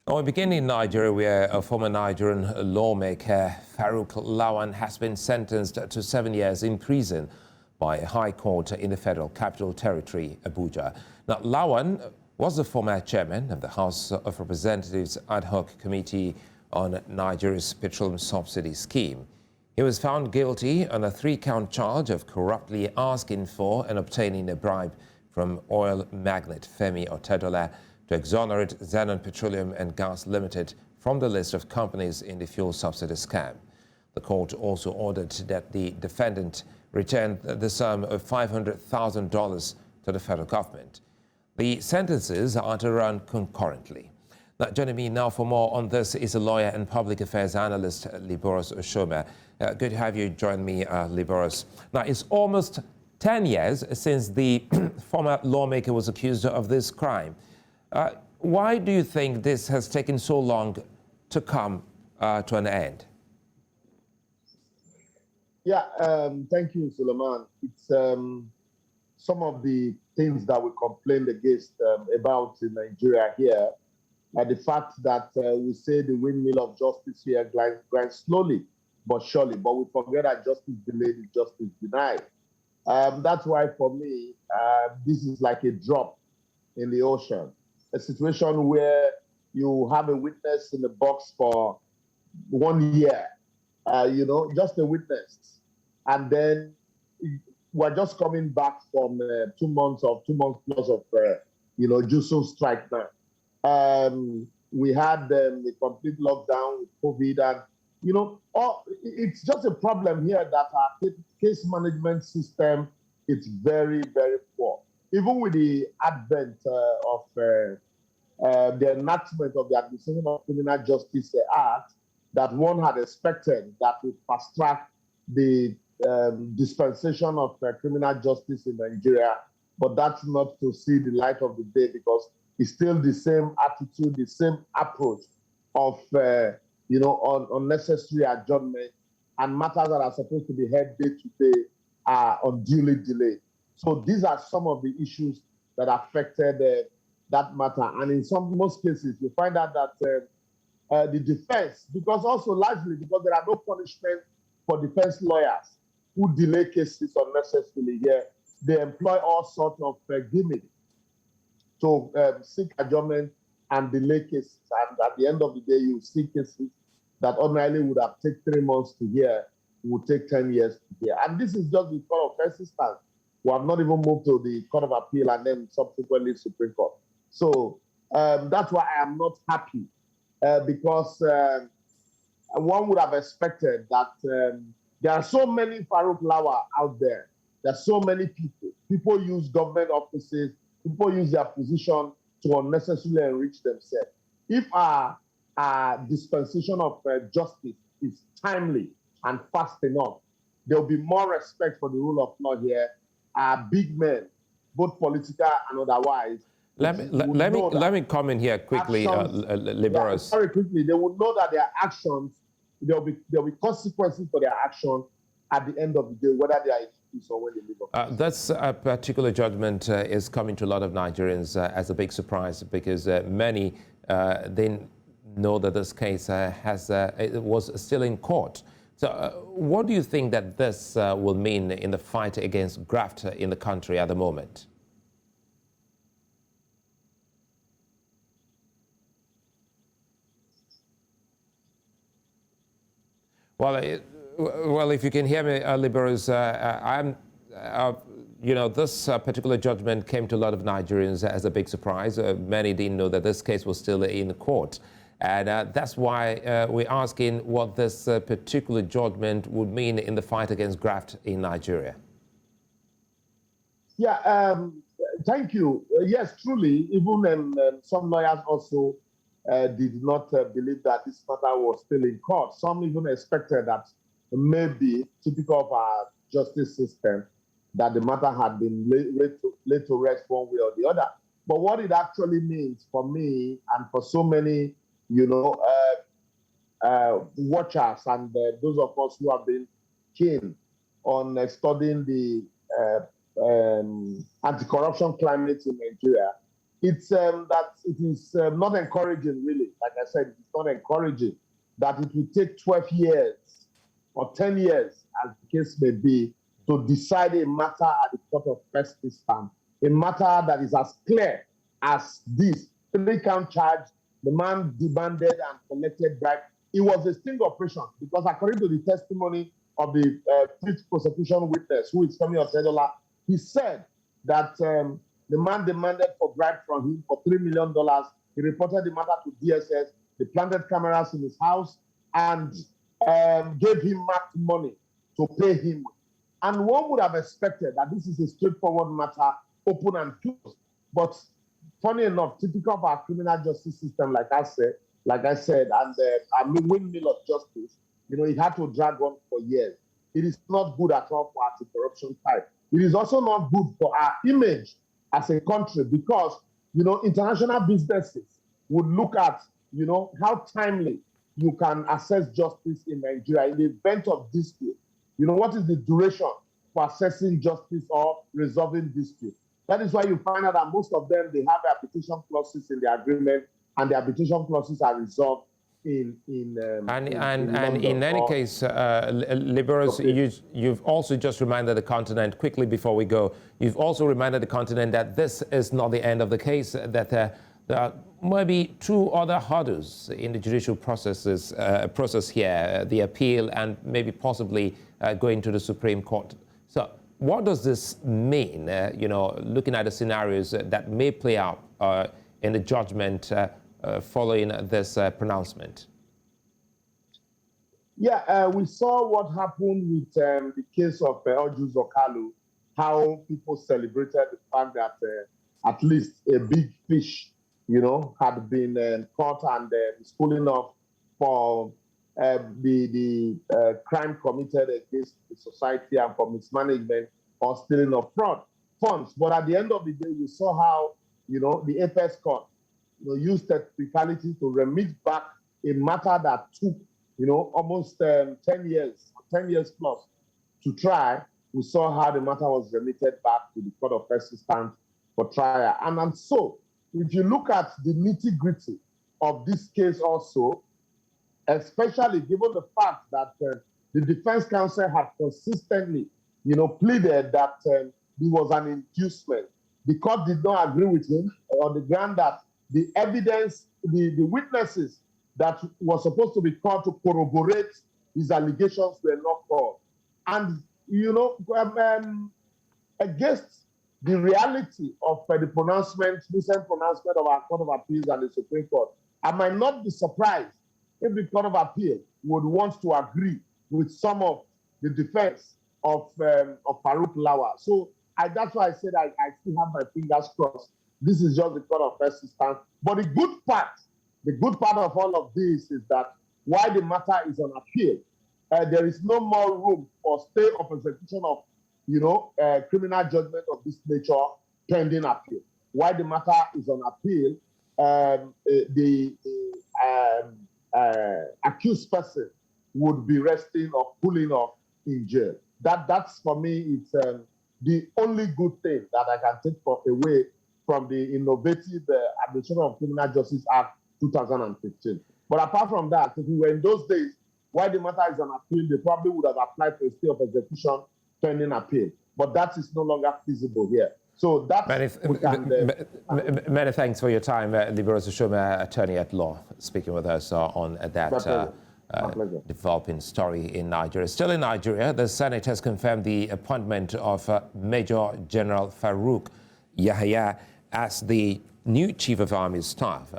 Now, we begin in Nigeria, where a former Nigerian lawmaker, Farouk Lawan, has been sentenced to 7 years in prison by a high court in the Federal Capital Territory, Abuja. Now, Lawan was the former chairman of the House of Representatives Ad Hoc Committee on Nigeria's Petroleum Subsidy Scheme. He was found guilty on a 3-count charge of corruptly asking for and obtaining a bribe from oil magnate Femi Otedola to exonerate Zenon Petroleum and Gas Limited from the list of companies in the fuel subsidy scam. The court also ordered that the defendant return the sum of $500,000 to the federal government. The sentences are to run concurrently. Now, joining me now for more on this is a lawyer and public affairs analyst, Liboros Oshoma. Good to have you join me, Liboros. Now, it's almost 10 years since the former lawmaker was accused of this crime. Why do you think this has taken so long to come to an end? Yeah, thank you, Suleiman. It's some of the things that we complained against about in Nigeria here. The fact that we say the windmill of justice here grinds slowly but surely, but we forget that justice delayed is justice denied. That's why, for me, this is like a drop in the ocean. A situation where you have a witness in the box for 1 year, just a witness. And then we're just coming back from 2 months plus of, JUSO strike now. We had a complete lockdown with COVID, and, it's just a problem here that our case management system is very, very poor. Even with the advent of the enactment of the Administration of Criminal Justice Act, that one had expected that would fast track the dispensation of criminal justice in Nigeria, but that's not to see the light of the day, because it's still the same attitude, the same approach of unnecessary adjournment, and matters that are supposed to be heard day to day are unduly delayed. So these are some of the issues that affected that matter. And in most cases, you find out that the defense, because also largely because there are no punishment for defense lawyers who delay cases unnecessarily here, they employ all sorts of gimmicks to seek adjournment and delay cases. And at the end of the day, you see cases that ordinarily would have taken 3 months to hear, would take 10 years to hear. And this is just the Court of First Instance. We have not even moved to the Court of Appeal and then subsequently Supreme Court. So that's why I am not happy, because one would have expected that there are so many Farouk Lawan out there. There are so many people. People use government offices. People use their position to unnecessarily enrich themselves. If our dispensation of justice is timely and fast enough, there will be more respect for the rule of law here. Big men, both political and otherwise. Let me comment here quickly, Liboros. Very quickly, they will know that their actions, there will be consequences for their action at the end of the day, whether they are in peace or when they leave office. That's a particular judgment is coming to a lot of Nigerians as a big surprise, because many didn't know that this case was still in court. So what do you think that this will mean in the fight against graft in the country at the moment? Well, if you can hear me, Liboros, this particular judgment came to a lot of Nigerians as a big surprise. Many didn't know that this case was still in court. And that's why we're asking what this particular judgment would mean in the fight against graft in Nigeria. Yeah, thank you. Yes, truly, even some lawyers also did not believe that this matter was still in court. Some even expected that maybe, typical of our justice system, that the matter had been laid to rest one way or the other. But what it actually means for me and for so many watchers and those of us who have been keen on studying the anti-corruption climate in Nigeria it's that it is not encouraging, really. Like I said, it's not encouraging that it will take 12 years or 10 years, as the case may be, to decide a matter at the court of first instance, a matter that is as clear as this. 3-count charge, the man demanded and collected bribe. It was a sting operation because according to the testimony of the fifth prosecution witness, who is Femi Otedola, he said that the man demanded for bribe from him for $3 million. He reported the matter to DSS. They planted cameras in his house and gave him marked money to pay him. And one would have expected that this is a straightforward matter, open and closed. But funny enough, typical of our criminal justice system, like I said, and the windmill of justice, it had to drag on for years. It is not good at all for our corruption type. It is also not good for our image as a country because, international businesses would look at, how timely you can assess justice in Nigeria in the event of dispute. What is the duration for assessing justice or resolving dispute? That is why you find out that most of them, they have arbitration clauses in the agreement, and the arbitration clauses are resolved in any case, Liberals, you've also just reminded the continent, quickly before we go, you've also reminded the continent that this is not the end of the case, that there are maybe 2 other hurdles in the judicial process here, the appeal and maybe possibly going to the Supreme Court. So what does this mean, looking at the scenarios that may play out in the judgment following this pronouncement? Yeah, we saw what happened with the case of Ojus Okalu, how people celebrated the fact that at least a big fish, had been caught and schooling off for the crime committed against the society and for mismanagement or stealing of funds. But at the end of the day, we saw how, the Apex Court, used technicality to remit back a matter that took, almost 10 years plus to try. We saw how the matter was remitted back to the court of first instance for trial. And so, if you look at the nitty-gritty of this case also, especially given the fact that the defense counsel had consistently, pleaded that it was an inducement. The court did not agree with him on the ground that the evidence, the witnesses that were supposed to be called to corroborate his allegations were not called. And, against the reality of the recent pronouncement of our Court of Appeals and the Supreme Court, I might not be surprised if the Court of Appeal would want to agree with some of the defense of Farouk Lawan. So that's why I said I still have my fingers crossed. This is just the Court of first instance. But the good part of all of this is that while the matter is on appeal, there is no more room for stay of execution of criminal judgment of this nature pending appeal. While the matter is on appeal, the accused person would be resting or pulling off in jail. That's for me, it's the only good thing that I can take away from the innovative Administration of Criminal Justice Act 2015. But apart from that, if we were in those days, while the matter is on appeal, they probably would have applied for a stay of execution pending appeal. But that is no longer feasible here. So that's... Many thanks for your time, Liberos Oshome, attorney at law, speaking with us on that developing story in Nigeria. Still in Nigeria, the Senate has confirmed the appointment of Major General Farouk Yahaya as the new Chief of Army Staff.